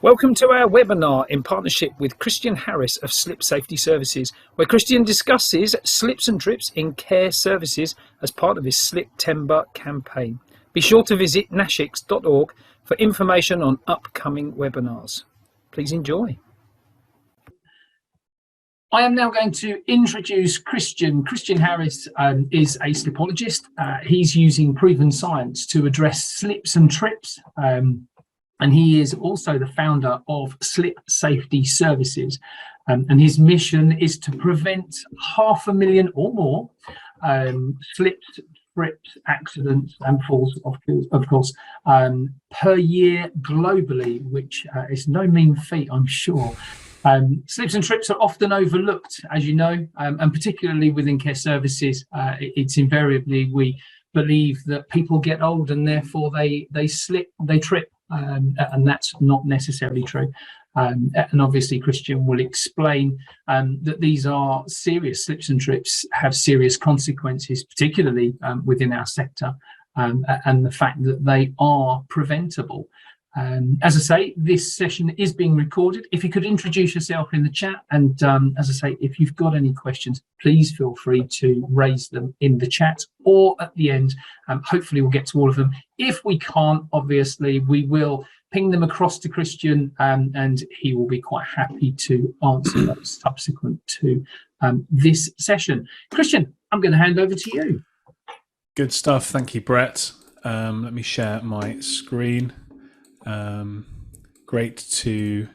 Welcome to our webinar in partnership with Christian Harris of Slip Safety Services, where Christian discusses slips and trips in care services as part of his Sliptember campaign. Be sure to visit nashix.org for information on upcoming webinars. Please enjoy. I am now going to introduce Christian. Christian Harris is a slipologist. He's using proven science to address slips and trips. And he is also the founder of Slip Safety Services. And his mission is to prevent 500,000 or more slips, trips, accidents and falls, of course, per year globally, which is no mean feat, I'm sure. Slips and trips are often overlooked, as you know, and particularly within care services. It's invariably, we believe that people get old and therefore they slip, they trip. And that's not necessarily true. And obviously Christian will explain that these are serious slips and trips, have serious consequences, particularly within our sector, and the fact that they are preventable. As I say, this session is being recorded. If you could introduce yourself in the chat, and as I say, if you've got any questions, please feel free to raise them in the chat or at the end. Hopefully we'll get to all of them. If we can't, obviously, we will ping them across to Christian, and he will be quite happy to answer those subsequent to this session. Christian, I'm going to hand over to you. Good stuff. Thank you, Brett. Let me share my screen. Great to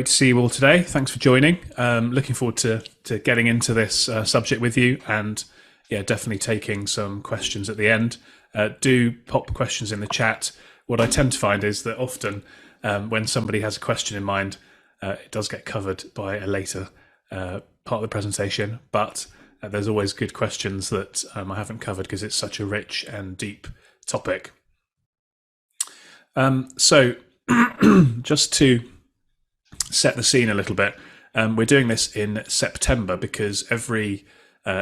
see you all today. Thanks for joining. Looking forward to getting into this subject with you, and yeah, definitely taking some questions at the end. Do pop questions in the chat. What I tend to find is that often when somebody has a question in mind, it does get covered by a later part of the presentation, but there's always good questions that I haven't covered because it's such a rich and deep topic. So just to set the scene a little bit, we're doing this in September because every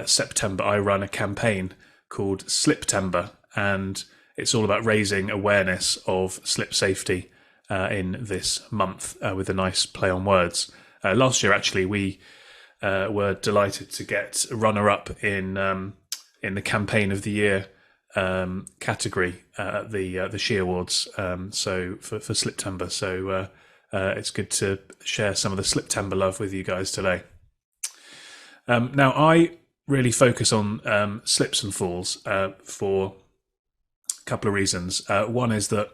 September I run a campaign called Sliptember, and it's all about raising awareness of slip safety in this month with a nice play on words. Last year, actually, we were delighted to get runner-up in the Campaign of the Year category at the SHE Awards, so for Sliptember. So it's good to share some of the Sliptember love with you guys today. Now, I really focus on slips and falls for a couple of reasons. One is that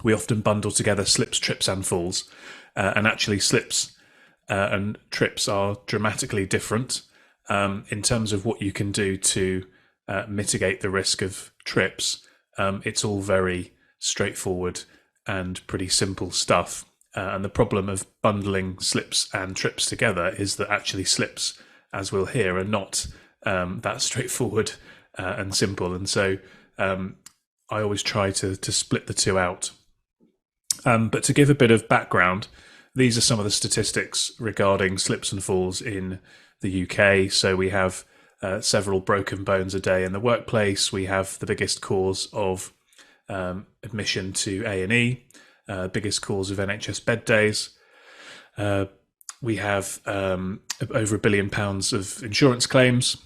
we often bundle together slips, trips and falls, and actually slips and trips are dramatically different in terms of what you can do to mitigate the risk of trips. It's all very straightforward and pretty simple stuff. And the problem of bundling slips and trips together is that actually slips, as we'll hear, are not that straightforward and simple. And so I always try to split the two out. But to give a bit of background, these are some of the statistics regarding slips and falls in the UK. So we have several broken bones a day in the workplace. We have the biggest cause of admission to A&E, biggest cause of NHS bed days. We have over £1 billion of insurance claims.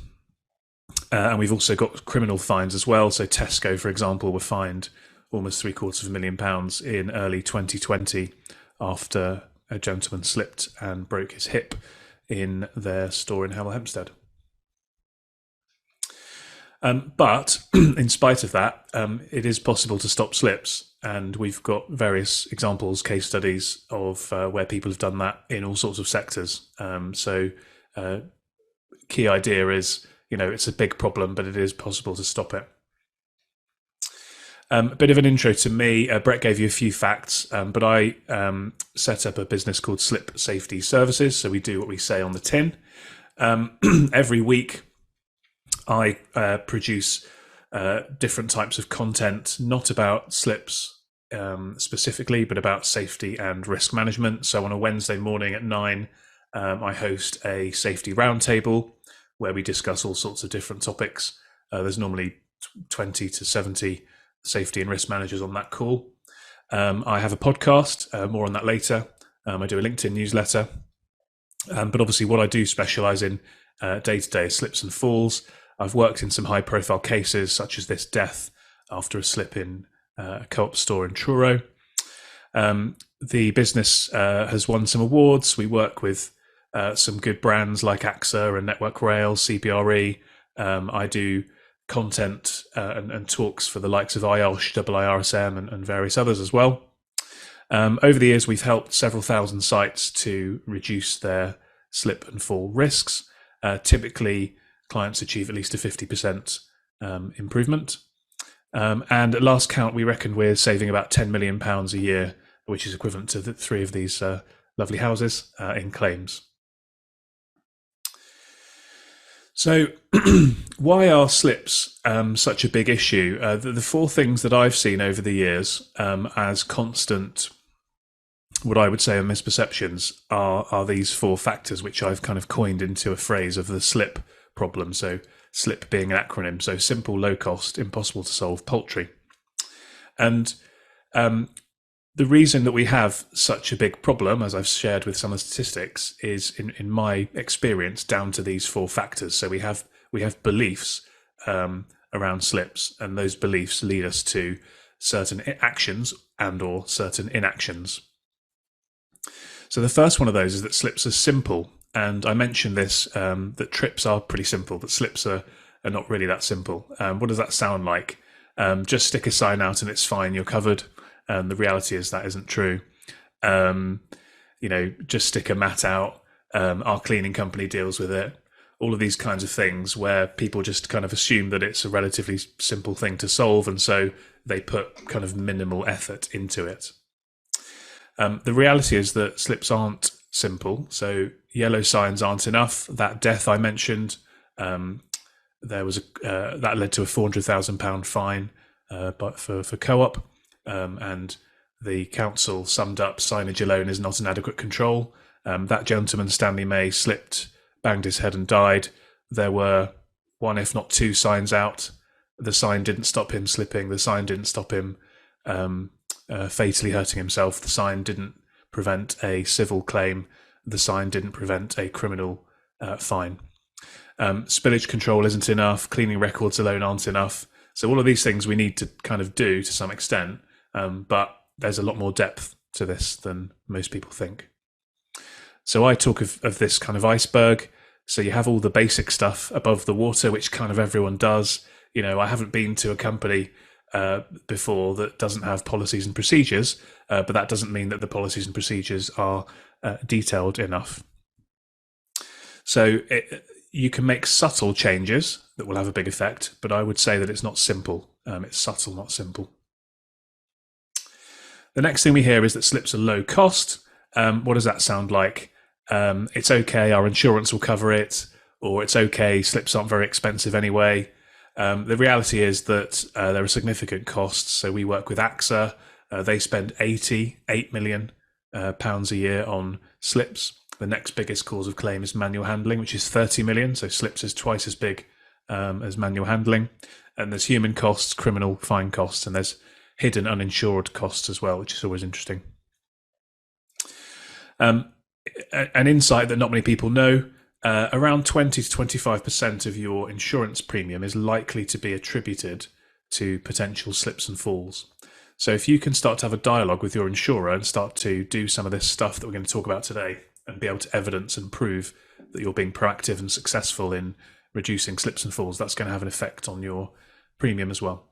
And we've also got criminal fines as well. So Tesco, for example, were fined almost £750,000 in early 2020 after a gentleman slipped and broke his hip in their store in Hemel Hempstead. But in spite of that, it is possible to stop slips, and we've got various examples, case studies of where people have done that in all sorts of sectors. So key idea is, it's a big problem, but it is possible to stop it. A bit of an intro to me. Brett gave you a few facts, but I set up a business called Slip Safety Services. So we do what we say on the tin. Every week, I produce different types of content, not about slips specifically, but about safety and risk management. So on a Wednesday morning at 9, I host a safety roundtable where we discuss all sorts of different topics. There's normally 20 to 70 safety and risk managers on that call. I have a podcast, more on that later. I do a LinkedIn newsletter. But obviously what I do specialise in day to day is slips and falls. I've worked in some high profile cases such as this death after a slip in a co-op store in Truro. The business has won some awards. We work with some good brands like AXA and Network Rail, CBRE. I do content and talks for the likes of IOSH, IIRSM and various others as well. Over the years, we've helped several thousand sites to reduce their slip and fall risks. Typically, clients achieve at least a 50% improvement. And at last count, we reckon we're saving about £10 million a year, which is equivalent to 3 of these lovely houses in claims. So why are slips such a big issue? The 4 things that I've seen over the years as constant, what I would say are misperceptions, are these 4 factors, which I've kind of coined into a phrase of the slip problem. So SLIP being an acronym, so simple, low cost, impossible to solve, poultry. And the reason that we have such a big problem, as I've shared with some of the statistics, is in my experience down to these 4 factors. So we have beliefs around slips, and those beliefs lead us to certain actions and or certain inactions. So the first one of those is that slips are simple. And I mentioned this, that trips are pretty simple, but slips are not really that simple. What does that sound like? Just stick a sign out and it's fine, you're covered. The reality is that isn't true. Just stick a mat out. Our cleaning company deals with it. All of these kinds of things where people just kind of assume that it's a relatively simple thing to solve, and so they put kind of minimal effort into it. The reality is that slips aren't simple. So yellow signs aren't enough. That death I mentioned, there was that led to a £400,000 fine, but for co-op. And the council summed up signage alone is not an adequate control. That gentleman, Stanley May, slipped, banged his head and died. There were 1, if not 2 signs out. The sign didn't stop him slipping. The sign didn't stop him fatally hurting himself. The sign didn't prevent a civil claim. The sign didn't prevent a criminal fine. Spillage control isn't enough. Cleaning records alone aren't enough. So all of these things we need to kind of do to some extent. But there's a lot more depth to this than most people think. So I talk of this kind of iceberg. So you have all the basic stuff above the water, which kind of everyone does. I haven't been to a company before that doesn't have policies and procedures, but that doesn't mean that the policies and procedures are detailed enough. So you can make subtle changes that will have a big effect, but I would say that it's not simple. It's subtle, not simple. The next thing we hear is that slips are low cost. What does that sound like? It's okay, our insurance will cover it, or it's okay, slips aren't very expensive anyway. The reality is that there are significant costs. So we work with AXA. They spend £8 million a year on slips. The next biggest cause of claim is manual handling, which is 30 million. So slips is twice as big as manual handling. And there's human costs, criminal fine costs, and there's hidden uninsured costs as well, which is always interesting. An insight that not many people know, around 20 to 25% of your insurance premium is likely to be attributed to potential slips and falls. So if you can start to have a dialogue with your insurer and start to do some of this stuff that we're going to talk about today and be able to evidence and prove that you're being proactive and successful in reducing slips and falls, that's going to have an effect on your premium as well.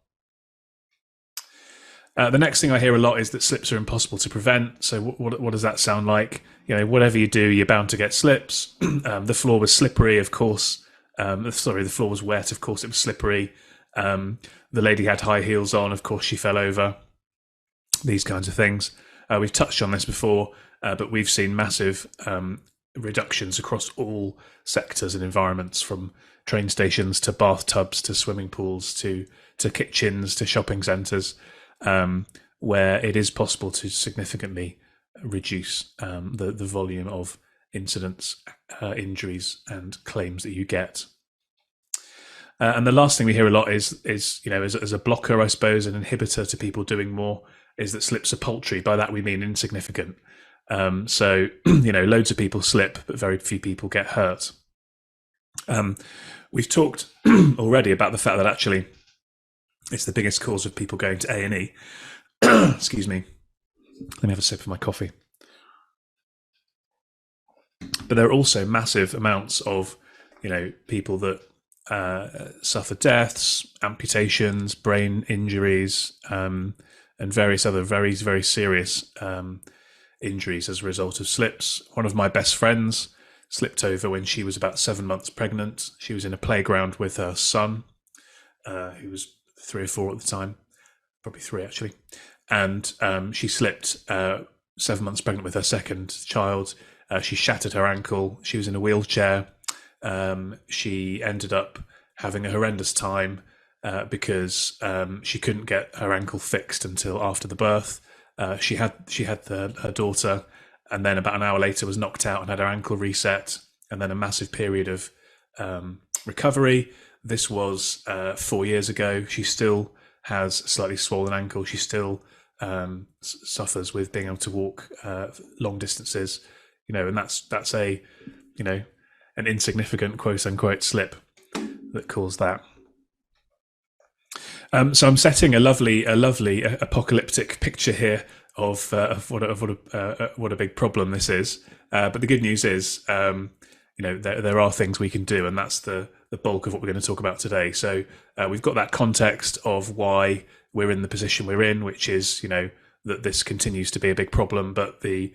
The next thing I hear a lot is that slips are impossible to prevent. So what does that sound like? Whatever you do, you're bound to get slips. The floor was slippery, of course. The floor was wet, of course it was slippery. The lady had high heels on, of course she fell over. These kinds of things. We've touched on this before, but we've seen massive reductions across all sectors and environments, from train stations to bathtubs to swimming pools to kitchens to shopping centres. Where it is possible to significantly reduce the volume of incidents, injuries, and claims that you get. And the last thing we hear a lot is as a blocker, I suppose, an inhibitor to people doing more, is that slips are paltry. By that we mean insignificant. So loads of people slip, but very few people get hurt. We've talked already about the fact that actually it's the biggest cause of people going to A&E. Excuse me. Let me have a sip of my coffee. But there are also massive amounts of, people that suffer deaths, amputations, brain injuries, and various other very, very serious injuries as a result of slips. One of my best friends slipped over when she was about 7 months pregnant. She was in a playground with her son, who was 3 or 4 at the time, probably 3 actually. And she slipped 7 months pregnant with her second child. She shattered her ankle. She was in a wheelchair. She ended up having a horrendous time because she couldn't get her ankle fixed until after the birth. She had her daughter, and then about an hour later was knocked out and had her ankle reset, and then a massive period of recovery. This was 4 years ago. She still has a slightly swollen ankle. She still suffers with being able to walk long distances, and that's a an insignificant quote unquote slip that caused that. So I'm setting a lovely apocalyptic picture here of what a big problem this is. But the good news is, there are things we can do, and that's the bulk of what we're going to talk about today. So we've got that context of why we're in the position we're in, which is, that this continues to be a big problem, but the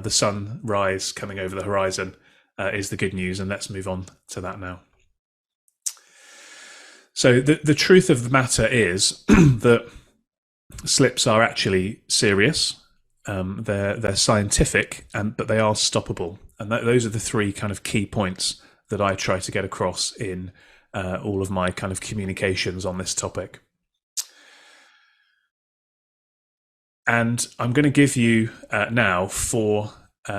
sunrise coming over the horizon is the good news, and let's move on to that now. So the truth of the matter is that slips are actually serious. They're scientific, but they are stoppable, and those are the 3 kind of key points that I try to get across in all of my kind of communications on this topic. And I'm going to give you now 4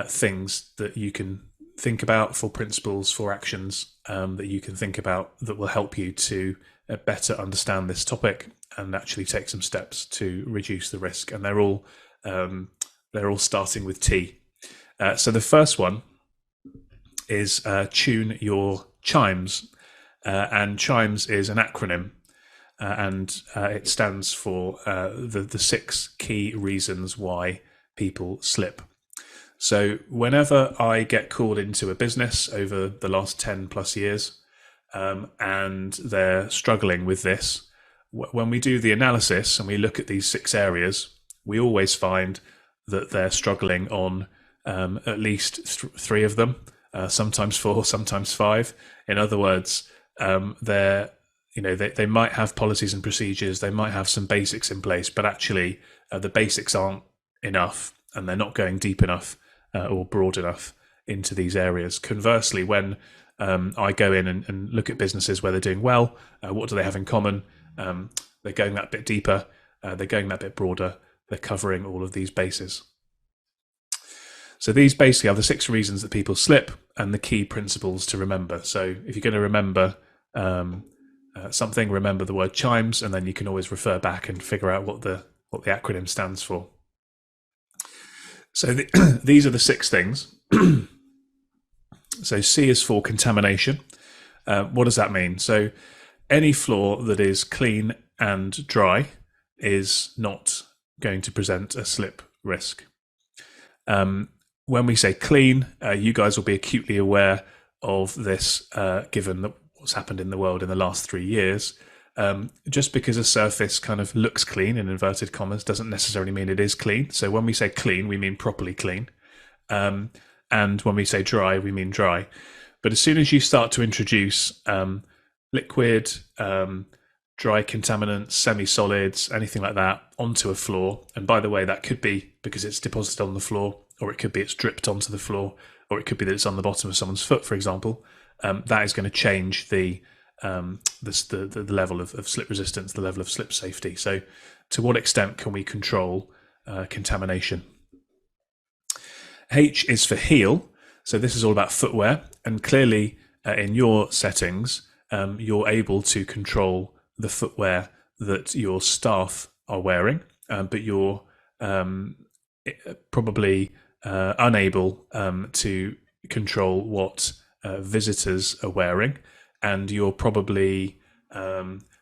things that you can think about, 4 principles, 4 actions that you can think about that will help you to better understand this topic and actually take some steps to reduce the risk. And they're all starting with T. So the first one is tune your chimes, and chimes is an acronym. And it stands for the 6 key reasons why people slip. So whenever I get called into a business over the last 10 plus years, and they're struggling with this, when we do the analysis and we look at these 6 areas, we always find that they're struggling on at least 3 of them, sometimes 4, sometimes 5. In other words, they might have policies and procedures, they might have some basics in place, but actually the basics aren't enough, and they're not going deep enough or broad enough into these areas. Conversely, when I go in and look at businesses where they're doing well, what do they have in common? They're going that bit deeper, they're going that bit broader, they're covering all of these bases. So these basically are the 6 reasons that people slip and the key principles to remember. So if you're going to remember something, remember the word chimes, and then you can always refer back and figure out what the acronym stands for. So these are the 6 things. So C is for contamination. What does that mean? So any floor that is clean and dry is not going to present a slip risk. When we say clean, you guys will be acutely aware of this, given what's happened in the world in the last 3 years. Just because a surface kind of looks clean, in inverted commas, doesn't necessarily mean it is clean. So when we say clean, we mean properly clean. And when we say dry, we mean dry. But as soon as you start to introduce liquid, dry contaminants, semi-solids, anything like that onto a floor, and by the way, that could be because it's deposited on the floor, or it could be it's dripped onto the floor, or it could be that it's on the bottom of someone's foot, for example, that is going to change the level of slip resistance, the level of slip safety. So to what extent can we control contamination? H is for heel. So this is all about footwear, and clearly in your settings, you're able to control the footwear that your staff are wearing, but your probably unable to control what visitors are wearing, and you're probably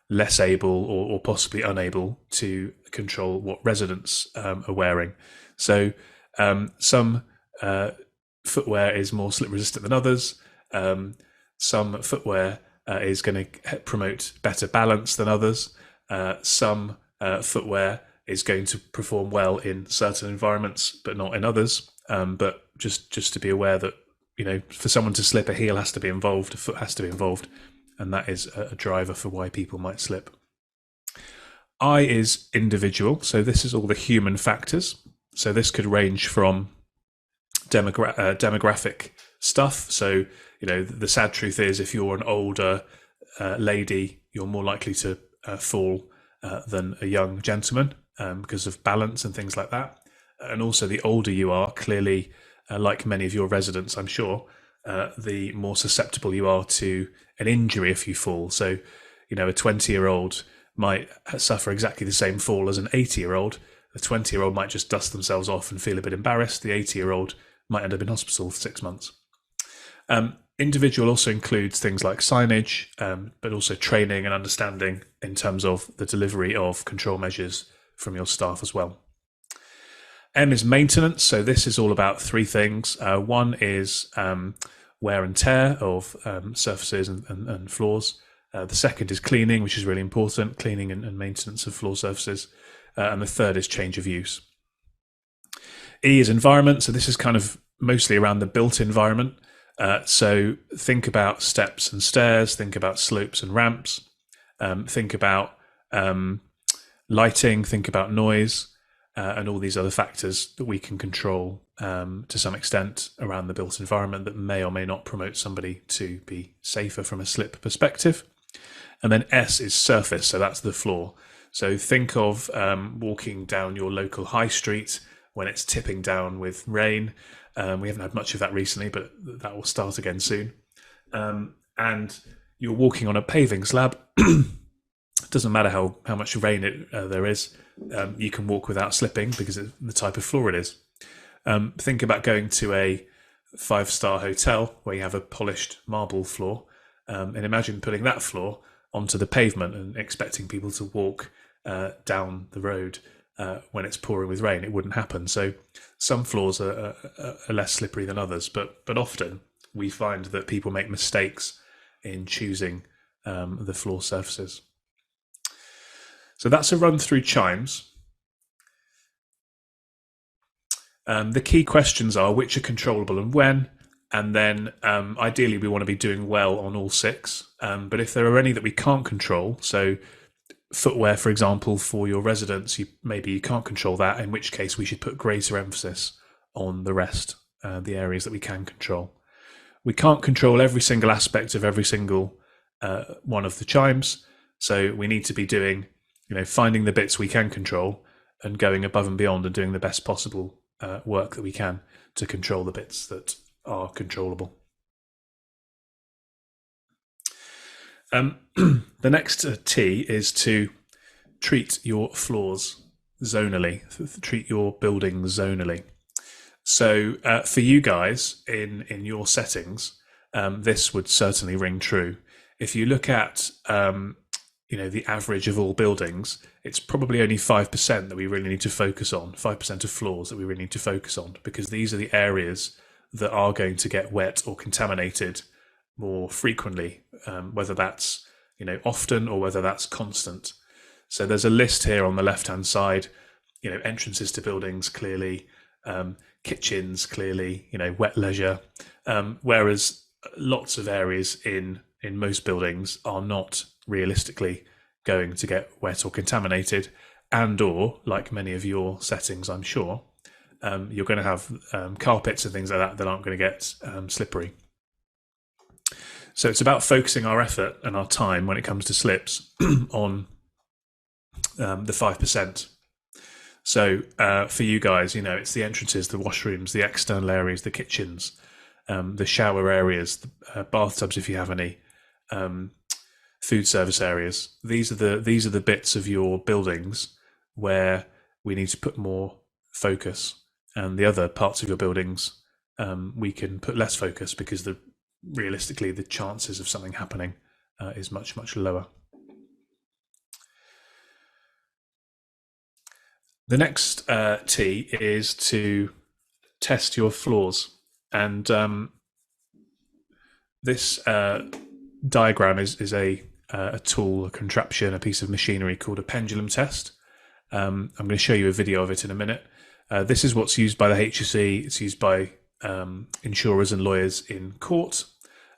less able or possibly unable to control what residents are wearing. So some footwear is more slip resistant than others. Some footwear is going to promote better balance than others. Some footwear is going to perform well in certain environments, but not in others. But just to be aware that, for someone to slip, a heel has to be involved, a foot has to be involved, and that is a driver for why people might slip. I is individual, so this is all the human factors. So this could range from demographic stuff. So, the sad truth is, if you're an older lady, you're more likely to fall than a young gentleman because of balance and things like that. And also, the older you are, clearly, like many of your residents, I'm sure, the more susceptible you are to an injury if you fall. So, a 20-year-old might suffer exactly the same fall as an 80-year-old. The 20-year-old might just dust themselves off and feel a bit embarrassed. The 80-year-old might end up in hospital for 6 months. Individual also includes things like signage, but also training and understanding in terms of the delivery of control measures from your staff as well. M is maintenance. So this is all about three things. One is wear and tear of surfaces and floors. The second is cleaning, which is really important, cleaning and maintenance of floor surfaces. And the third is change of use. E is environment. So this is kind of mostly around the built environment. So think about steps and stairs, think about slopes and ramps, think about lighting, think about noise, and all these other factors that we can control to some extent around the built environment that may or may not promote somebody to be safer from a slip perspective. And then S is surface, so that's the floor. So think of walking down your local high street when it's tipping down with rain. We haven't had much of that recently, but that will start again soon. And you're walking on a paving slab. It doesn't matter how much rain there is. You can walk without slipping because of the type of floor it is. Think about going to a 5-star hotel where you have a polished marble floor, and imagine putting that floor onto the pavement and expecting people to walk down the road when it's pouring with rain. It wouldn't happen. So some floors are less slippery than others, but often we find that people make mistakes in choosing the floor surfaces. So that's a run through chimes. The key questions are which are controllable and when, and then ideally we want to be doing well on all 6. But if there are any that we can't control, so footwear, for example, for your residents, maybe you can't control that, in which case we should put greater emphasis on the rest, the areas that we can control. We can't control every single aspect of every single one of the chimes, so we need to be doing, finding the bits we can control and going above and beyond and doing the best possible work that we can to control the bits that are controllable. The next T is to treat your floors zonally, treat your buildings zonally. So for you guys in your settings, this would certainly ring true. If you look at the average of all buildings, it's probably only 5% that we really need to focus on, 5% of floors that we really need to focus on, because these are the areas that are going to get wet or contaminated more frequently, whether that's often or whether that's constant. So there's a list here on the left-hand side, entrances to buildings clearly, kitchens clearly, wet leisure, whereas lots of areas in most buildings are not realistically going to get wet or contaminated, and or like many of your settings, I'm sure, you're going to have carpets and things like that aren't going to get slippery. So it's about focusing our effort and our time when it comes to slips on the 5%. So for you guys, it's the entrances, the washrooms, the external areas, the kitchens, the shower areas, the bathtubs if you have any, food service areas. These are the bits of your buildings where we need to put more focus, and the other parts of your buildings we can put less focus, because realistically the chances of something happening is much, much lower. The next T is to test your floors, and this diagram is a tool, a contraption, a piece of machinery called a pendulum test. I'm going to show you a video of it in a minute. This is what's used by the HSE. It's used by insurers and lawyers in court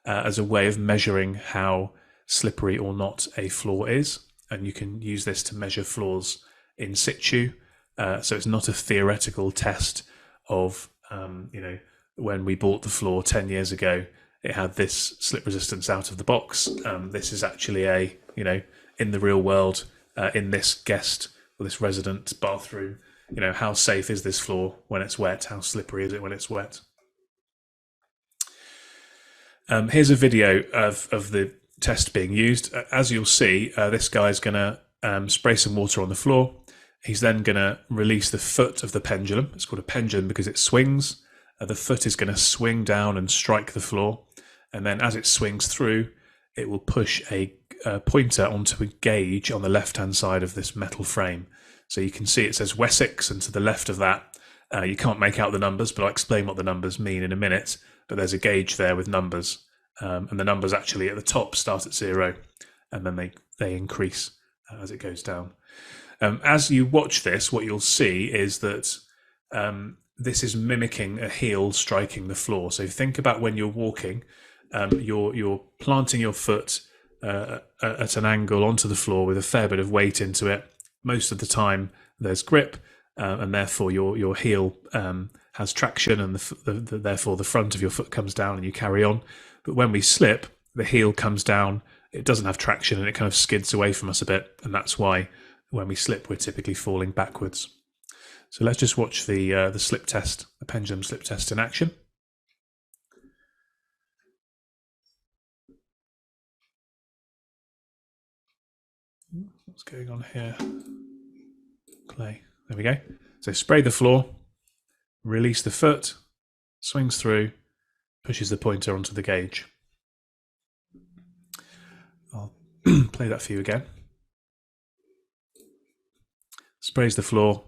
as a way of measuring how slippery or not a floor is, and you can use this to measure floors in situ. So it's not a theoretical test of, when we bought the floor 10 years ago, it had this slip resistance out of the box. This is actually in the real world, in this guest or this resident bathroom, how safe is this floor when it's wet? How slippery is it when it's wet? Here's a video of the test being used. As you'll see, this guy's going to spray some water on the floor. He's then going to release the foot of the pendulum. It's called a pendulum because it swings. The foot is going to swing down and strike the floor. And then as it swings through, it will push a pointer onto a gauge on the left-hand side of this metal frame. So you can see it says Wessex, and to the left of that, you can't make out the numbers, but I'll explain what the numbers mean in a minute. But there's a gauge there with numbers. And the numbers actually at the top start at 0, and then they increase as it goes down. As you watch this, what you'll see is that this is mimicking a heel striking the floor. So think about when you're walking, you're planting your foot at an angle onto the floor with a fair bit of weight into it. Most of the time there's grip, and therefore your heel has traction, and therefore the front of your foot comes down and you carry on. But when we slip, the heel comes down, it doesn't have traction, and it kind of skids away from us a bit, and that's why when we slip, we're typically falling backwards. So let's just watch the slip test, the pendulum slip test in action. What's going on here? Play. There we go. So spray the floor, release the foot, swings through, pushes the pointer onto the gauge. I'll play that for you again. Sprays the floor,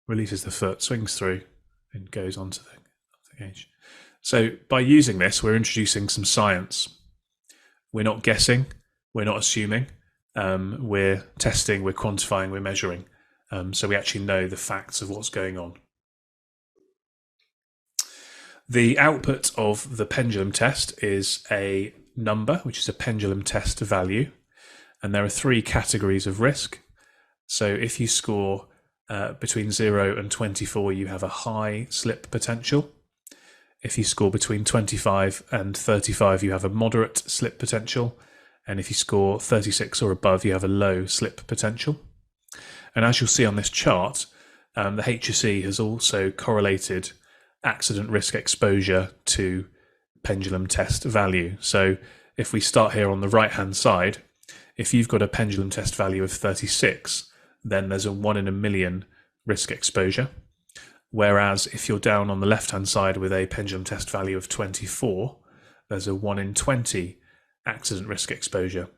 releases the foot, swings through, and goes onto the gauge. So by using this, we're introducing some science. We're not guessing, we're not assuming, we're testing, we're quantifying, we're measuring. So we actually know the facts of what's going on. The output of the pendulum test is a number, which is a pendulum test value. And there are 3 categories of risk. So if you score between 0 and 24, you have a high slip potential. If you score between 25 and 35, you have a moderate slip potential. And if you score 36 or above, you have a low slip potential. And as you'll see on this chart, the HSE has also correlated accident risk exposure to pendulum test value. So if we start here on the right-hand side, if you've got a pendulum test value of 36, then there's a 1 in a million risk exposure. Whereas if you're down on the left-hand side with a pendulum test value of 24, there's a 1 in 20 accident risk exposure.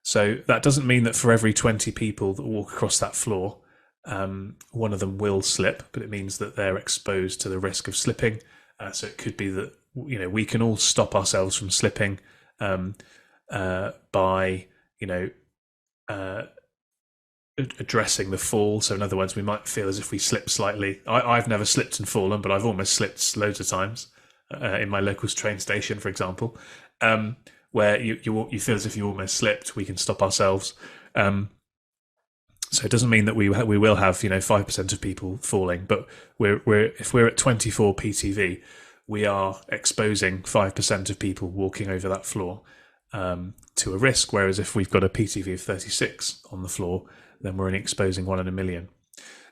So that doesn't mean that for every 20 people that walk across that floor, one of them will slip, but it means that they're exposed to the risk of slipping. So it could be that we can all stop ourselves from slipping by addressing the fall. So in other words, we might feel as if we slip slightly. I've never slipped and fallen, but I've almost slipped loads of times in my local train station, for example, where you feel as if you almost slipped. We can stop ourselves. So it doesn't mean that we will have 5% of people falling, but if we're at 24 PTV, we are exposing 5% of people walking over that floor to a risk. Whereas if we've got a PTV of 36 on the floor, then we're only exposing 1 in a million.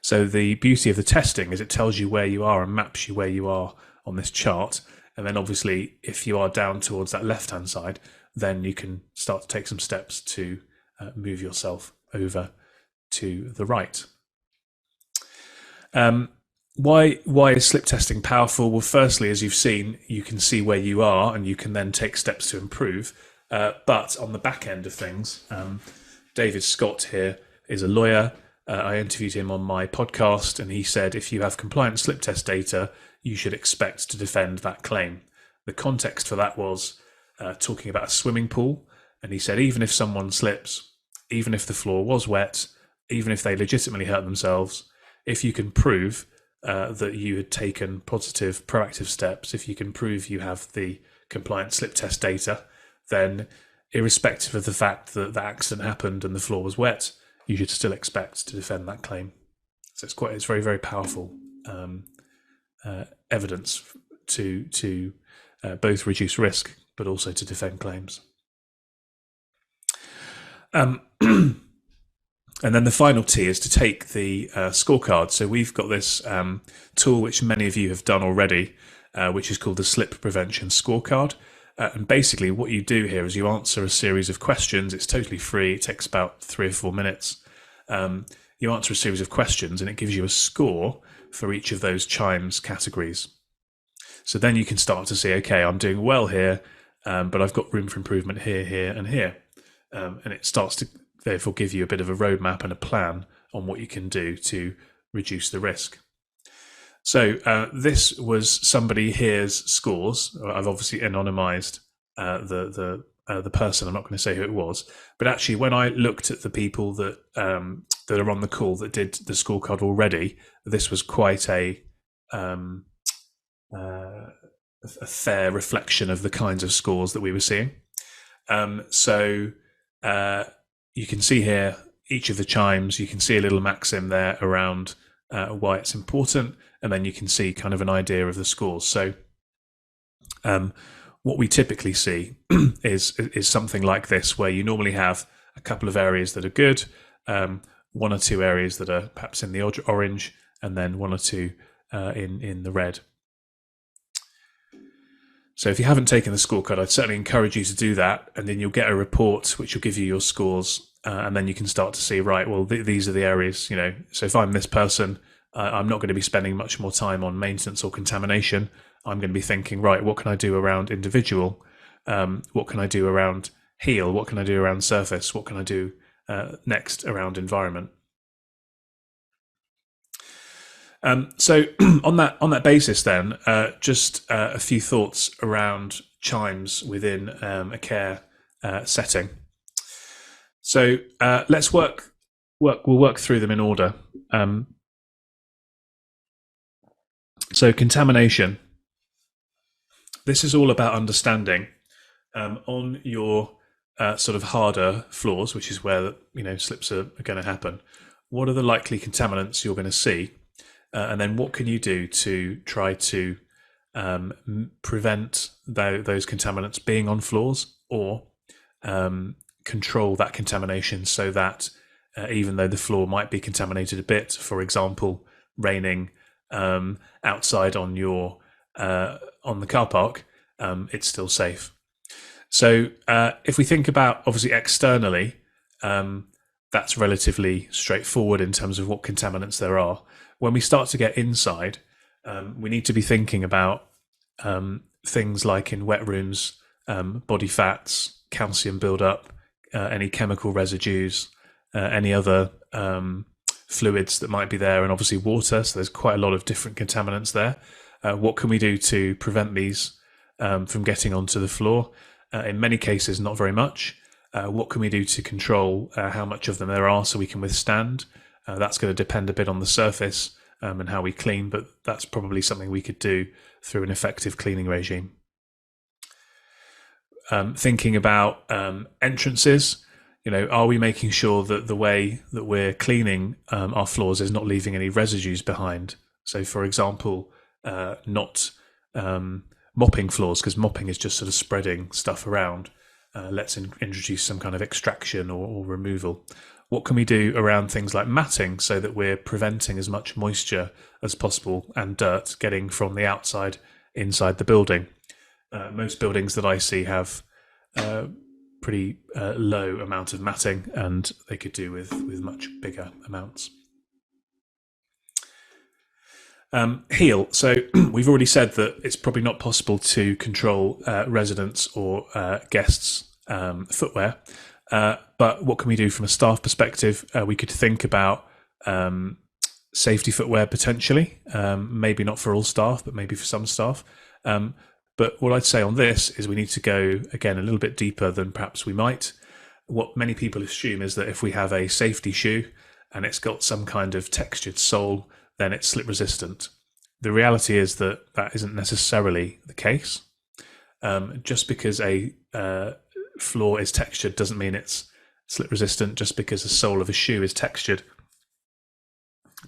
So the beauty of the testing is it tells you where you are and maps you where you are on this chart. And then obviously, if you are down towards that left-hand side, then you can start to take some steps to move yourself over to the right. Why is slip testing powerful? Well, firstly, as you've seen, you can see where you are and you can then take steps to improve. But on the back end of things, David Scott here is a lawyer. I interviewed him on my podcast, and he said if you have compliant slip test data, you should expect to defend that claim. The context for that was talking about a swimming pool, and he said even if someone slips, even if the floor was wet, even if they legitimately hurt themselves, if you can prove that you had taken positive proactive steps, if you can prove you have the compliant slip test data, then irrespective of the fact that the accident happened and the floor was wet, you should still expect to defend that claim. So it's very, very powerful evidence to both reduce risk but also to defend claims. And then the final T is to take the scorecard. So we've got this tool which many of you have done already, which is called the Slip Prevention Scorecard. And basically what you do here is you answer a series of questions. It's totally free. It takes about 3 or 4 minutes. You answer a series of questions and it gives you a score for each of those chimes categories. So then you can start to see, okay, I'm doing well here, but I've got room for improvement here, here, and here. And it starts to therefore give you a bit of a roadmap and a plan on what you can do to reduce the risk. So this was somebody here's scores. I've obviously anonymized the person. I'm not going to say who it was, but actually when I looked at the people that that are on the call that did the scorecard already, this was quite a fair reflection of the kinds of scores that we were seeing. So you can see here each of the chimes. You can see a little maxim there around why it's important, and then you can see kind of an idea of the scores. So what we typically see is something like this, where you normally have a couple of areas that are good, 1 or 2 areas that are perhaps in the orange, and then 1 or 2 in the red. So if you haven't taken the scorecard, I'd certainly encourage you to do that, and then you'll get a report which will give you your scores, and then you can start to see, right, well, these are the areas, you know. So if I'm this person, I'm not going to be spending much more time on maintenance or contamination. I'm going to be thinking, right, what can I do around individual? What can I do around heel? What can I do around surface? What can I do next around environment? So on that basis, then, just a few thoughts around chimes within a care setting. So let's we'll work through them in order. So contamination. This is all about understanding on your sort of harder floors, which is where slips are going to happen. What are the likely contaminants you're going to see? And then what can you do to try to prevent those contaminants being on floors, or control that contamination so that even though the floor might be contaminated a bit, for example, raining outside on the car park, it's still safe. So if we think about obviously externally, that's relatively straightforward in terms of what contaminants there are. When we start to get inside, we need to be thinking about things like in wet rooms, body fats, calcium buildup, any chemical residues, any other fluids that might be there, and obviously water. So there's quite a lot of different contaminants there. What can we do to prevent these from getting onto the floor? In many cases, not very much. What can we do to control how much of them there are so we can withstand? That's going to depend a bit on the surface and how we clean, but that's probably something we could do through an effective cleaning regime. Thinking about entrances, are we making sure that the way that we're cleaning our floors is not leaving any residues behind? So, for example, not mopping floors, because mopping is just sort of spreading stuff around. Let's introduce some kind of extraction or removal. What can we do around things like matting so that we're preventing as much moisture as possible and dirt getting from the outside inside the building? Most buildings that I see have pretty low amount of matting, and they could do with much bigger amounts. Heel. So we've already said that it's probably not possible to control residents or guests' footwear. But what can we do from a staff perspective? We could think about safety footwear potentially, maybe not for all staff, but maybe for some staff. But what I'd say on this is we need to go, again, a little bit deeper than perhaps we might. What many people assume is that if we have a safety shoe and it's got some kind of textured sole, then it's slip resistant. The reality is that that isn't necessarily the case. Just because a floor is textured doesn't mean it's slip resistant. Just because the sole of a shoe is textured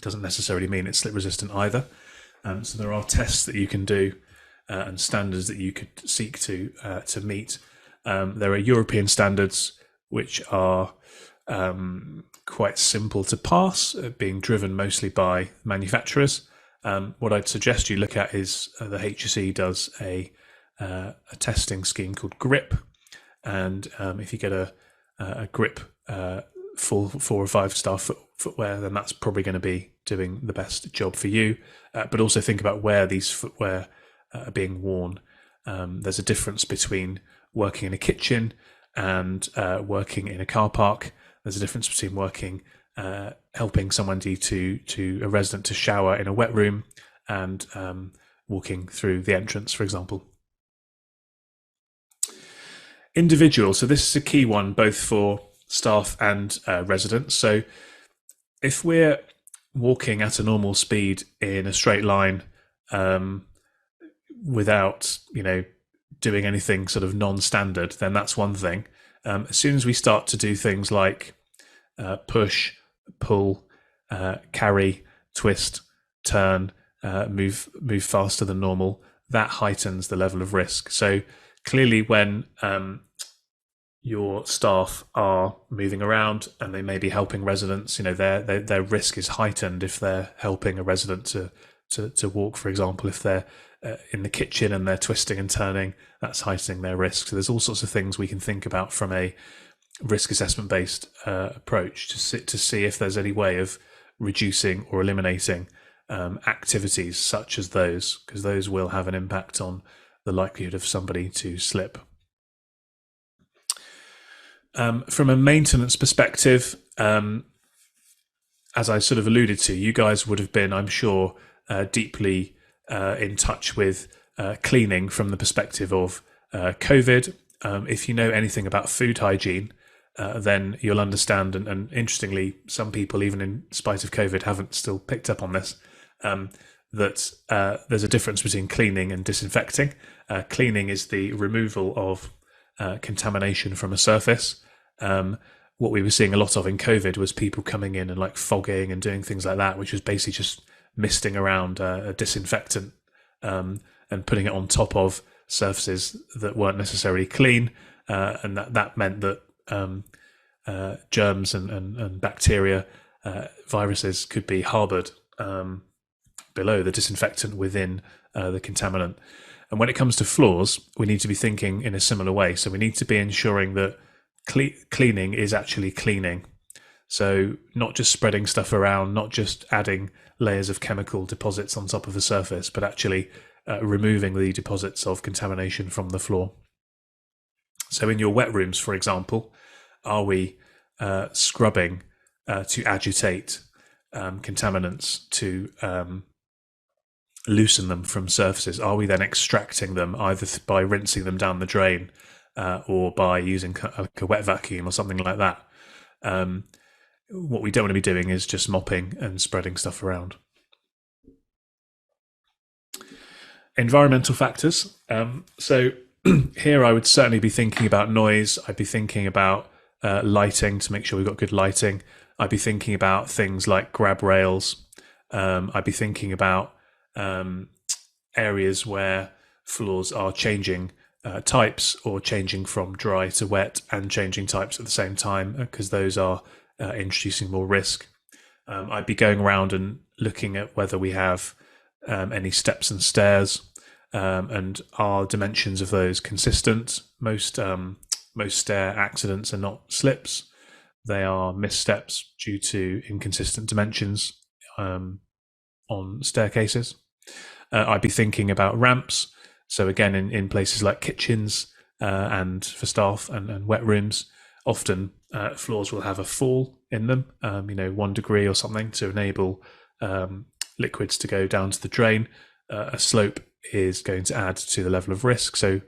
doesn't necessarily mean it's slip resistant either. So there are tests that you can do and standards that you could seek to meet. There are European standards which are quite simple to pass, being driven mostly by manufacturers. What I'd suggest you look at is the HSE does a testing scheme called GRIP, and if you get a GRIP full 4 or 5 star footwear, then that's probably going to be doing the best job for you. But also think about where these footwear are being worn. There's a difference between working in a kitchen and working in a car park. There's a difference between working, helping somebody to a resident to shower in a wet room and walking through the entrance, for example. Individual. So this is a key one, both for staff and residents. So if we're walking at a normal speed in a straight line without, doing anything sort of non-standard, then that's one thing. As soon as we start to do things like push, pull, carry, twist, turn, move faster than normal, that heightens the level of risk. So clearly when your staff are moving around and they may be helping residents, their risk is heightened if they're helping a resident to walk, for example. If they're in the kitchen and they're twisting and turning, that's heightening their risk. So there's all sorts of things we can think about from a risk assessment based approach to see if there's any way of reducing or eliminating activities such as those, because those will have an impact on the likelihood of somebody to slip. From a maintenance perspective, as I sort of alluded to, you guys would have been, I'm sure, deeply in touch with cleaning from the perspective of COVID. If you know anything about food hygiene, then you'll understand, and interestingly, some people, even in spite of COVID, haven't still picked up on this, that there's a difference between cleaning and disinfecting. Cleaning is the removal of contamination from a surface. What we were seeing a lot of in COVID was people coming in and like fogging and doing things like that, which was basically just misting around a disinfectant and putting it on top of surfaces that weren't necessarily clean, and that meant that germs and bacteria, viruses could be harboured below the disinfectant within the contaminant. And when it comes to floors, we need to be thinking in a similar way. So we need to be ensuring that cleaning is actually cleaning. So not just spreading stuff around, not just adding layers of chemical deposits on top of the surface, but actually removing the deposits of contamination from the floor. So in your wet rooms, for example, are we scrubbing to agitate contaminants to loosen them from surfaces? Are we then extracting them either by rinsing them down the drain or by using a wet vacuum or something like that? What we don't want to be doing is just mopping and spreading stuff around. Environmental factors. So here I would certainly be thinking about noise. I'd be thinking about lighting to make sure we've got good lighting. I'd be thinking about things like grab rails. I'd be thinking about areas where floors are changing types or changing from dry to wet and changing types at the same time, because those are introducing more risk. I'd be going around and looking at whether we have any steps and stairs, and are dimensions of those consistent. Most stair accidents are not slips. They are missteps due to inconsistent dimensions on on staircases. I'd be thinking about ramps. So again, in places like kitchens and for staff and wet rooms, often floors will have a fall in them, 1 degree or something, to enable liquids to go down to the drain. A slope is going to add to the level of risk. So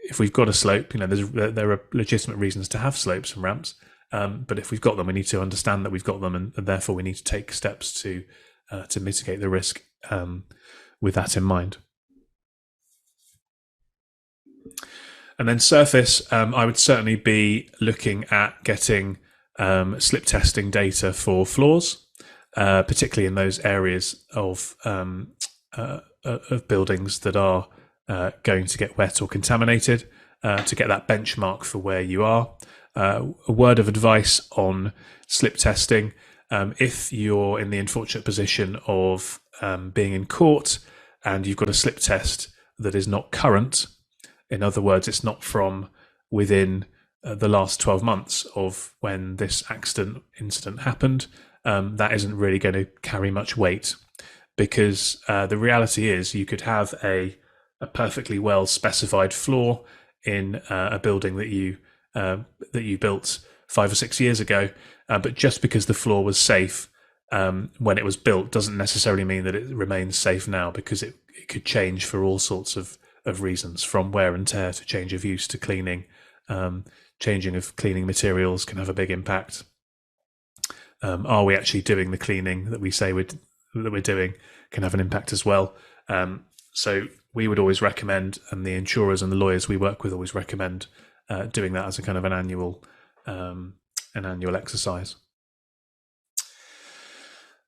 if we've got a slope, there are legitimate reasons to have slopes and ramps. But if we've got them, we need to understand that we've got them, and therefore we need to take steps to mitigate the risk with that in mind. And then surface, I would certainly be looking at getting slip testing data for floors, particularly in those areas of buildings that are going to get wet or contaminated, to get that benchmark for where you are. A word of advice on slip testing: if you're in the unfortunate position of being in court and you've got a slip test that is not current, in other words, it's not from within the last 12 months of when this incident happened, that isn't really going to carry much weight, because the reality is you could have a perfectly well specified floor in a building that you built 5 or 6 years ago, but just because the floor was safe when it was built doesn't necessarily mean that it remains safe now, because it could change for all sorts of reasons, from wear and tear to change of use to cleaning. Changing of cleaning materials can have a big impact. Are we actually doing the cleaning that we say that we're doing can have an impact as well. So we would always recommend, and the insurers and the lawyers we work with always recommend, doing that as a kind of an annual exercise.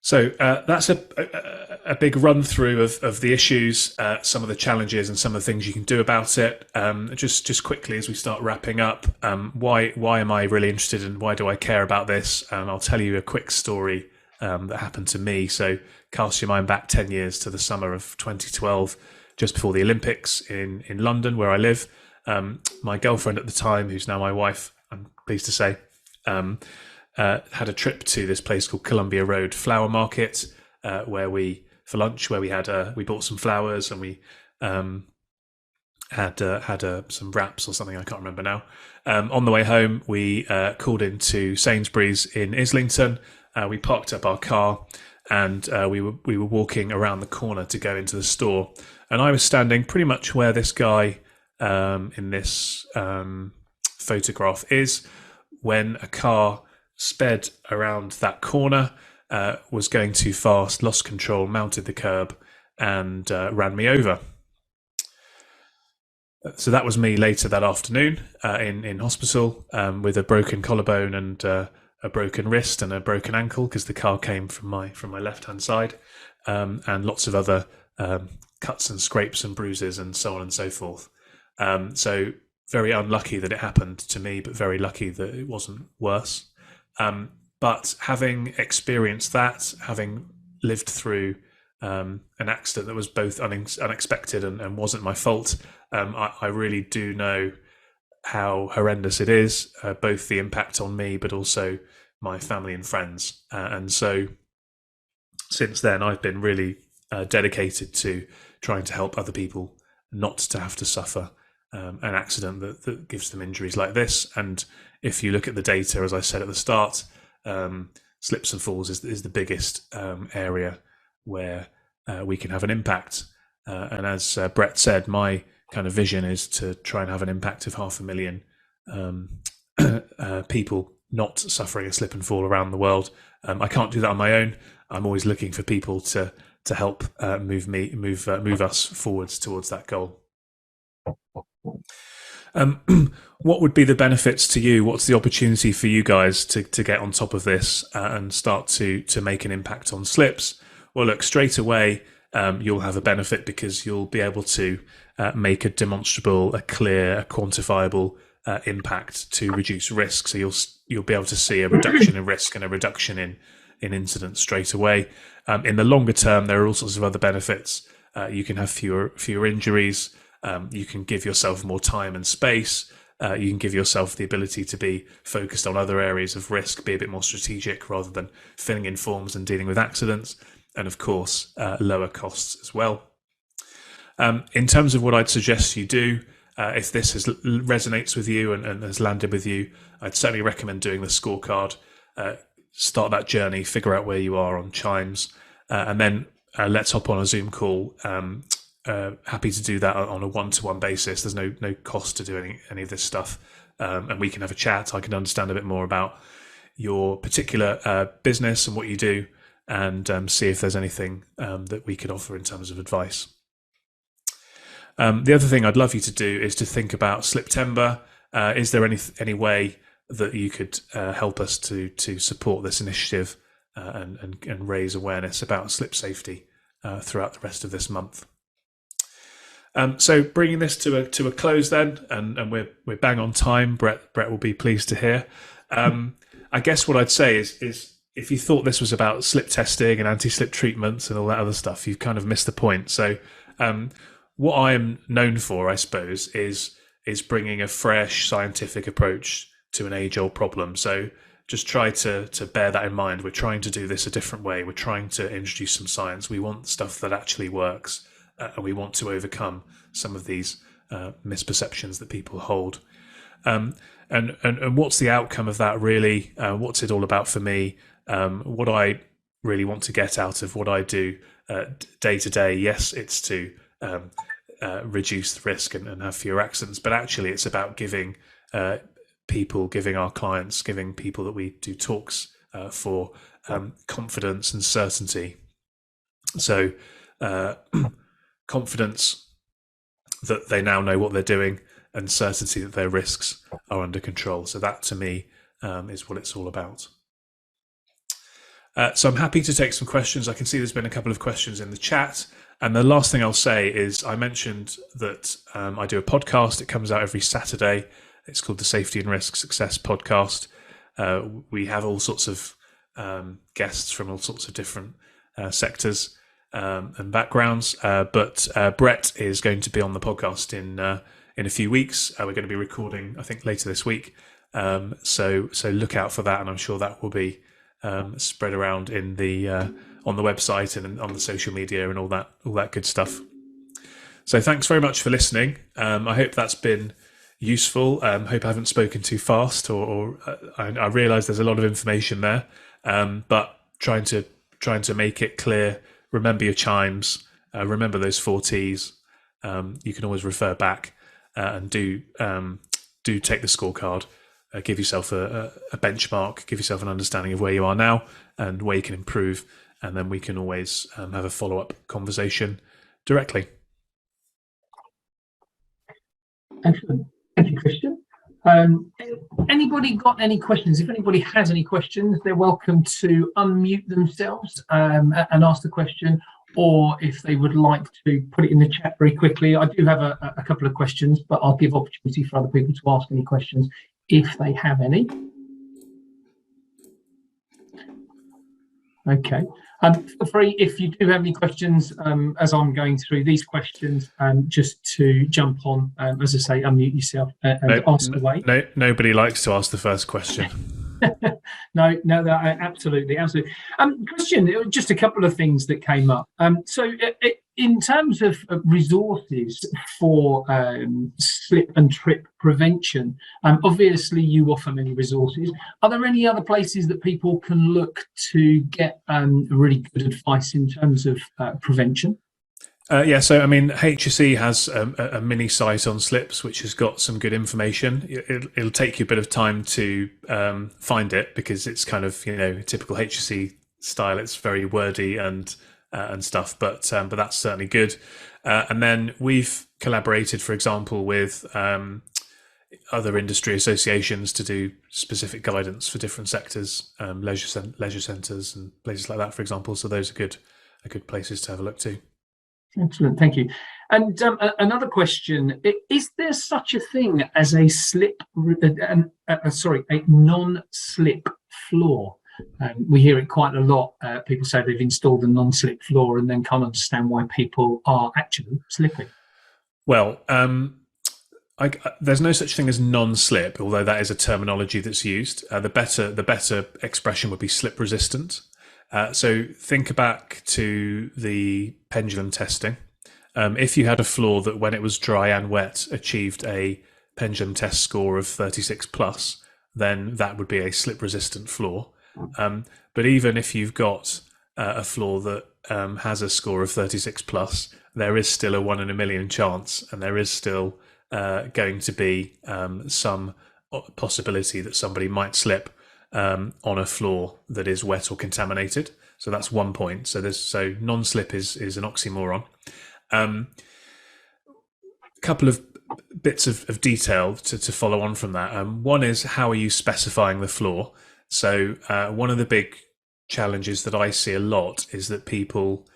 So that's a big run through of the issues, some of the challenges, and some of the things you can do about it. Just quickly as we start wrapping up, why am I really interested, and why do I care about this? I'll tell you a quick story that happened to me. So cast your mind back 10 years to the summer of 2012, just before the Olympics in London, where I live. My girlfriend at the time, who's now my wife, I'm pleased to say, had a trip to this place called Columbia Road Flower Market, where we bought some flowers, and we had some wraps or something, I can't remember now. On the way home, we called into Sainsbury's in Islington. We parked up our car, and we were walking around the corner to go into the store, and I was standing pretty much where this guy in this photograph is, when a car sped around that corner, was going too fast, lost control, mounted the curb, and ran me over. So that was me later that afternoon in hospital, with a broken collarbone and a broken wrist and a broken ankle, because the car came from my left-hand side, and lots of other cuts and scrapes and bruises and so on and so forth. So very unlucky that it happened to me, but very lucky that it wasn't worse. But having experienced that, having lived through an accident that was both unexpected and wasn't my fault, I really do know how horrendous it is, both the impact on me, but also my family and friends. And so since then, I've been really dedicated to trying to help other people not to have to suffer an accident that gives them injuries like this. And if you look at the data, as I said at the start, slips and falls is the biggest area where we can have an impact. And as Brett said, my kind of vision is to try and have an impact of 500,000 people not suffering a slip and fall around the world. I can't do that on my own. I'm always looking for people to help move us forwards towards that goal. What would be the benefits to you? What's the opportunity for you guys to get on top of this and start to make an impact on slips? Well, look, straight away, you'll have a benefit, because you'll be able to make a demonstrable, a clear, a quantifiable impact to reduce risk. So you'll be able to see a reduction in risk and a reduction in incidents straight away. In the longer term, there are all sorts of other benefits. You can have fewer injuries. You can give yourself more time and space. You can give yourself the ability to be focused on other areas of risk, be a bit more strategic rather than filling in forms and dealing with accidents. and of course, lower costs as well. In terms of what I'd suggest you do, if this resonates with you and has landed with you, I'd certainly recommend doing the scorecard. Start that journey, figure out where you are on Chimes, and then let's hop on a Zoom call. Happy to do that on a one-to-one basis. There's no cost to doing any of this stuff, and we can have a chat. I can understand a bit more about your particular business and what you do, and see if there's anything that we could offer in terms of advice. The other thing I'd love you to do is to think about Sliptember. Is there any way that you could help us to support this initiative and raise awareness about slip safety throughout the rest of this month? So bringing this to a close then, and we're bang on time. Brett will be pleased to hear. I guess what I'd say is if you thought this was about slip testing and anti-slip treatments and all that other stuff, you've kind of missed the point. So what I am known for, I suppose, is bringing a fresh scientific approach to an age-old problem. So just try to bear that in mind. We're trying to do this a different way. We're trying to introduce some science. We want stuff that actually works, and we want to overcome some of these misperceptions that people hold. And what's the outcome of that really? What's it all about for me? What I really want to get out of what I do day to day, yes, it's to reduce the risk and have fewer accidents, but actually it's about giving our clients, giving people that we do talks for confidence and certainty. So confidence that they now know what they're doing, and certainty that their risks are under control. So that to me is what it's all about. So I'm happy to take some questions. I can see there's been a couple of questions in the chat. And the last thing I'll say is I mentioned that I do a podcast. It comes out every Saturday. It's called the Safety and Risk Success Podcast. We have all sorts of guests from all sorts of different sectors and backgrounds. But Brett is going to be on the podcast in a few weeks. We're going to be recording, I think, later this week. So look out for that, and I'm sure that will be spread around in the on the website and on the social media and all that good stuff. So thanks very much for listening. I hope that's been useful. Hope I haven't spoken too fast, or I realise there's a lot of information there, but trying to make it clear. Remember your chimes. Remember those 4 T's. You can always refer back and do take the scorecard. Give yourself a benchmark. Give yourself an understanding of where you are now and where you can improve, and then we can always have a follow-up conversation directly. Excellent. Thank you, Christian. Anybody got any questions? If anybody has any questions, they're welcome to unmute themselves and ask the question, or if they would like to put it in the chat very quickly. I do have a couple of questions, but I'll give opportunity for other people to ask any questions if they have any. Okay. Feel free, if you do have any questions, as I'm going through these questions, just to jump on, as I say, unmute yourself and ask away. Nobody likes to ask the first question. No, absolutely. Christian, just a couple of things that came up. So in terms of resources for slip and trip prevention, obviously you offer many resources. Are there any other places that people can look to get really good advice in terms of prevention? Yeah, so I mean, HSE has a mini site on slips which has got some good information. It'll take you a bit of time to find it, because it's kind of, typical HSE style. It's very wordy and stuff, but that's certainly good. And then we've collaborated, for example, with other industry associations to do specific guidance for different sectors, leisure centres and places like that, for example. So those are good places to have a look to. Excellent, thank you. And another question: is there such a thing as a non-slip floor? We hear it quite a lot. People say they've installed a non-slip floor and then can't understand why people are actually slipping. Well, there's no such thing as non-slip, although that is a terminology that's used. The better expression would be slip resistant. So think back to the pendulum testing. If you had a floor that when it was dry and wet achieved a pendulum test score of 36 plus, then that would be a slip resistant floor. But even if you've got a floor that has a score of 36 plus, there is still a 1 in a million chance, and there is still going to be some possibility that somebody might slip on a floor that is wet or contaminated. So that's one point. So non-slip is an oxymoron. A couple of bits of detail to follow on from that. One is, how are you specifying the floor? So one of the big challenges that I see a lot is that people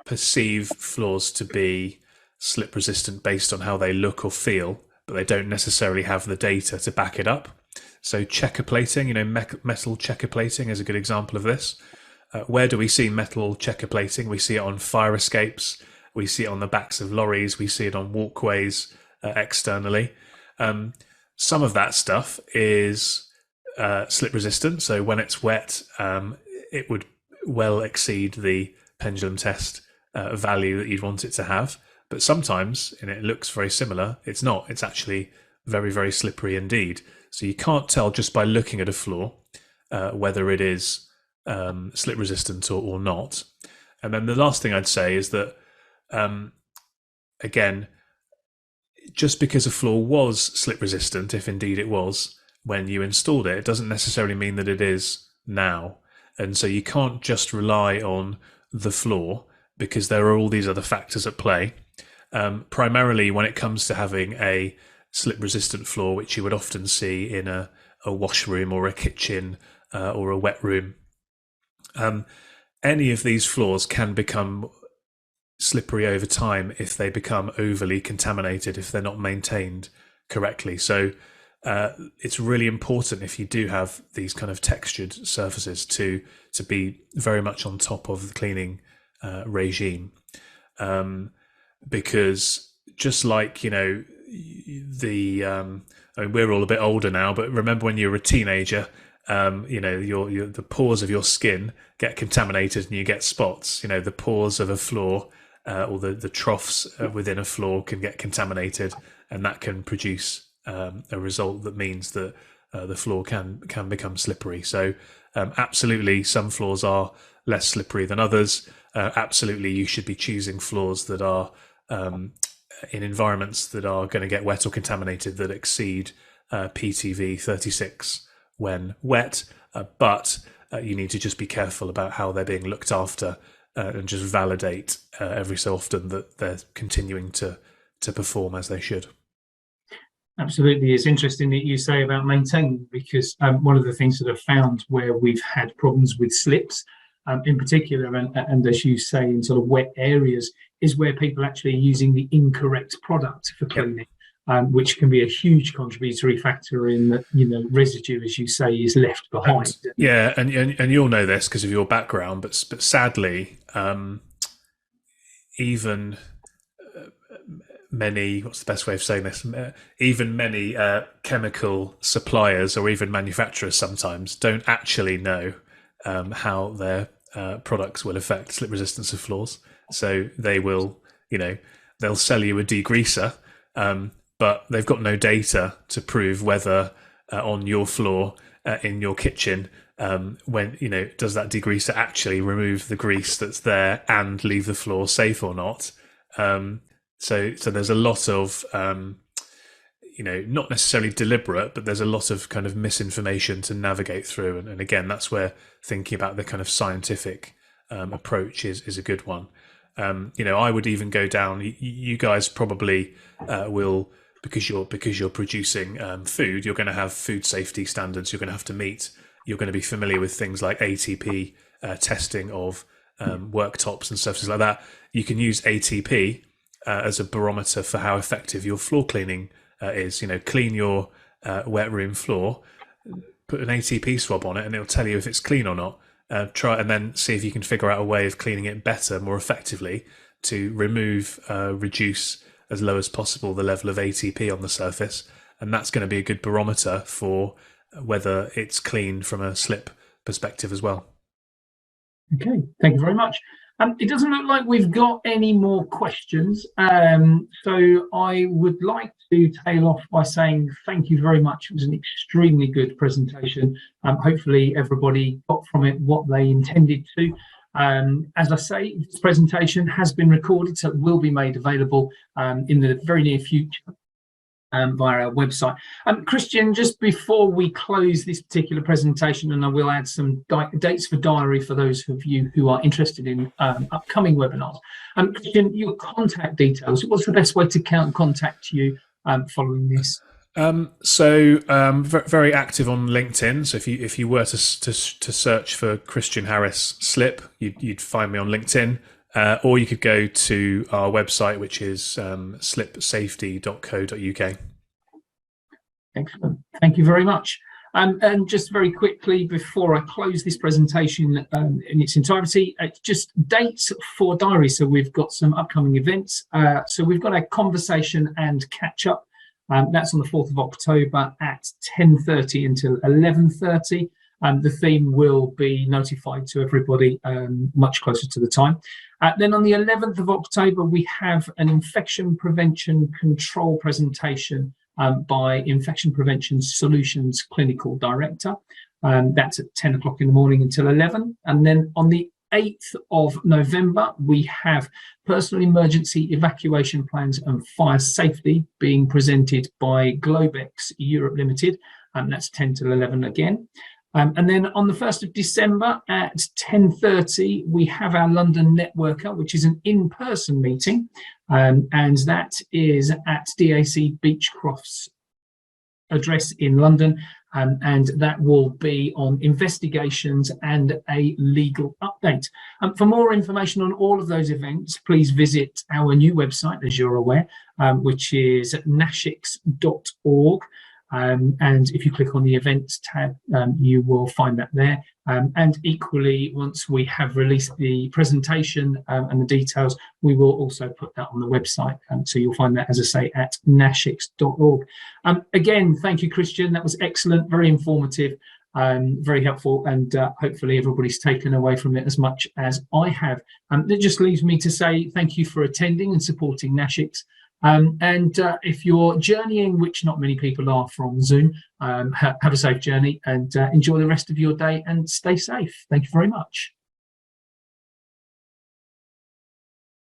perceive floors to be slip resistant based on how they look or feel, but they don't necessarily have the data to back it up. So checker plating, metal checker plating is a good example of this. Where do we see metal checker plating? We see it on fire escapes. We see it on the backs of lorries. We see it on walkways externally. Some of that stuff is slip resistant. So when it's wet, it would well exceed the pendulum test value that you'd want it to have. But sometimes, and it looks very similar, it's not. It's actually very, very slippery indeed. So you can't tell just by looking at a floor whether it is slip resistant or not. And then the last thing I'd say is that, again, just because a floor was slip resistant, if indeed it was when you installed it, it doesn't necessarily mean that it is now. And so you can't just rely on the floor, because there are all these other factors at play. Primarily when it comes to having a slip resistant floor, which you would often see in a washroom or a kitchen or a wet room, any of these floors can become slippery over time if they become overly contaminated, if they're not maintained correctly. So it's really important, if you do have these kind of textured surfaces, to be very much on top of the cleaning regime, because just like I mean, we're all a bit older now, but remember when you were a teenager, the pores of your skin get contaminated and you get spots. The pores of a floor or the troughs within a floor can get contaminated, and that can produce a result that means that the floor can become slippery. So absolutely, some floors are less slippery than others. Absolutely, you should be choosing floors that are in environments that are going to get wet or contaminated that exceed PTV 36 when wet, but you need to just be careful about how they're being looked after and just validate every so often that they're continuing to perform as they should. Absolutely. It's interesting that you say about maintaining, because one of the things that I've found where we've had problems with slips, in particular, and as you say, in sort of wet areas, is where people actually are using the incorrect product for cleaning, which can be a huge contributory factor in that, residue, as you say, is left behind. And you'll know this because of your background, but sadly, even many, what's the best way of saying this? Even many chemical suppliers or even manufacturers sometimes don't actually know how their products will affect slip resistance of floors. So they will, they'll sell you a degreaser, but they've got no data to prove whether on your floor in your kitchen, when does that degreaser actually remove the grease that's there and leave the floor safe or not. So there's a lot of not necessarily deliberate, but there's a lot of kind of misinformation to navigate through, and again, that's where thinking about the kind of scientific approach is a good one. I would even go down. You guys probably will, because you're producing food. You're going to have food safety standards. You're going to have to meet. You're going to be familiar with things like ATP testing of worktops and surfaces like that. You can use ATP as a barometer for how effective your floor cleaning is. Clean your wet room floor, put an ATP swab on it, and it'll tell you if it's clean or not. Try and then see if you can figure out a way of cleaning it better, more effectively, to reduce as low as possible the level of ATP on the surface, and that's going to be a good barometer for whether it's clean from a slip perspective as well. Okay, thank you very much. It doesn't look like we've got any more questions, so I would like to tail off by saying thank you very much. It was an extremely good presentation. Hopefully everybody got from it what they intended to. As I say, this presentation has been recorded, so it will be made available in the very near future via our website. Christian, just before we close this particular presentation, and I will add some dates for diary for those of you who are interested in upcoming webinars. Christian, your contact details, what's the best way to contact you following this? Very active on LinkedIn. So if you were to search for Christian Harris Slip, you'd find me on LinkedIn. Or you could go to our website, which is slipsafety.co.uk. Excellent. Thank you very much. And just very quickly, before I close this presentation in its entirety, just dates for diary. So we've got some upcoming events. So we've got a conversation and catch up. That's on the 4th of October at 10:30 until 11:30. The theme will be notified to everybody much closer to the time. Then on the 11th of October, we have an infection prevention control presentation by Infection Prevention Solutions Clinical Director. That's at 10 o'clock in the morning until 11. And then on the 8th of November, we have personal emergency evacuation plans and fire safety being presented by Globex Europe Limited. That's 10 till 11 again. And then on the 1st of December at 10:30, we have our London Networker, which is an in-person meeting, and that is at DAC Beechcroft's address in London, and that will be on investigations and a legal update. For more information on all of those events, please visit our new website, as you're aware, which is nashix.org. And if you click on the events tab, you will find that there. And equally, once we have released the presentation and the details, we will also put that on the website. So you'll find that, as I say, at nashix.org. Again, thank you, Christian. That was excellent, very informative, very helpful, and hopefully everybody's taken away from it as much as I have. That just leaves me to say thank you for attending and supporting Nashix. And if you're journeying, which not many people are from Zoom, have a safe journey and enjoy the rest of your day and stay safe. Thank you very much.